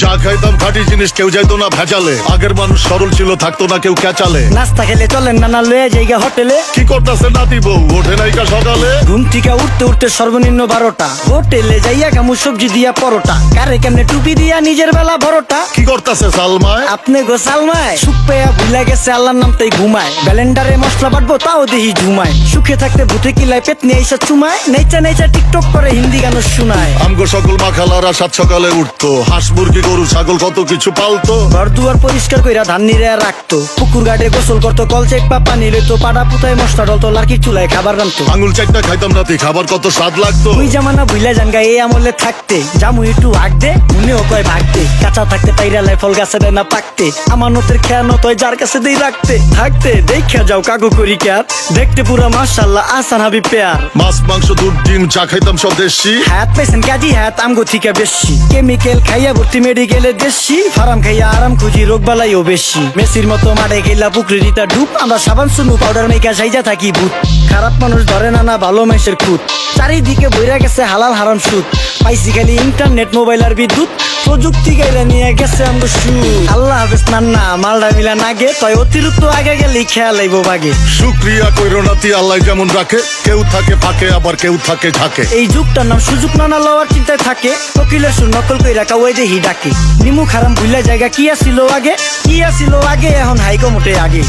যা খাইতাম খাঁটি জিনিস, কেউ যাইতো না ভেজালে। আগের মানুষ সরল ছিল, থাকতো না কেউ ক্যাচালে। নাস্তা খেলে চলেন নানা লয়ে জায়গা হোটেলে। কি করতেছে নাতি বউ, ওঠে নাইকা সকালে। ঘুম থেকে উঠতে উঠতে সর্বনিম্ন 12টা। হোটেলে যাইয়া গামু সবজি দিয়া পরোটা। কারে কেমনে টুপি দিয়া নিজের বেলা বড়টা। কি করতেছে সালমায়? আপনি গো সালমায় সুখ পেয়া ভুলে গেছে আল্লাহর নাম তাই ঘুমায়। ব্যালেন্ডারে মশলা বাটবো তাও দেহি ঝুমায়। সুখে থাকতে ভূতে কিলায় পেট নিয়ে এসে চুমায়। নেচা নেচা টিকটক করে হিন্দি গান শোনায়। আমগো সকল মাখালারা সাত সকালে উঠতো, হাঁস মুরগি গরু ছাগল কত কিছু পালতো। ঘর দুয়ার পরিষ্কার কইরা ধান নিরে রাখতো। পুকুর ঘাটে গোসল করতো, কল চেপা পানি লইতো। পাড়া পুতায় মশলা ডলতো, লার্কির চুলায় খাবার রান্তো। আঙুল চারটা খাইতাম নাতি, খাবার কত স্বাদ লাগতো। ওই জামানা ভুইলা জানগা এই আমলে থাকতে। জামু একটু আগ দে মনেও কয় ভাগ দে। কাঁচা থাকতে পাইরালায় ফল গাছে দেয় না পাকতে। আমানতের খেয়ানত হয় যার কাছে দেই রাখতে। থাকতে দেখা যাও কাগু করি ক্যার। দেখতে পুরা মাশাআল্লাহ আসান হাবি পেয়ার। মাছ মাংস দুধ ডিম চা খাইতাম সব দেশি। হাত পেছেন কাজী হাত আমগো থিকা বেশি। কেমিক্যাল খাইয়া ভর্তি মেডিকেলে দেশি। ফার্ম খাইয়া আরাম খুঁজি রোগ বালাইও বেশি। মেসির মতো মাঠে গেলা পুকুরে দিতা ডুব। আমরা সাবান সুনু পাউডার মেকা সাইজা থাকি ভূত। খারাপ মানুষ ধরে না না ভালো মেসের খুঁত। চারিদিকে বইরা গেছে হালাল হারাম সুদ। পাইছি খালি ইন্টারনেট মোবাইল আর বিদ্যুৎ। প্রযুক্তি গাইলা নিয়ে গেছে আমগো সু। আল্লাহ হাফেজ নান্না মালডা মিলা নাগে। তয় অতিরিক্ত আগে গেলি খেয়াল আইবো বাগে। শুক্রিয়া কইরো নাতি, আল্লাহ যেমন রাখে। কেউ থাকে ফাঁকে, আবার কেউ থাকে ঝাঁকে। এই যুগটার নাম সুযোগ নানা লওয়ার চিন্তায় থাকে। কোকিলের সুর নকল কইরা কাওয়াই দেহি ডাকে। নিমু খারাম ভুলা জায়গা কি আসিল আগে। কি আসিল আগে এখন হাইকো মোটে আগে।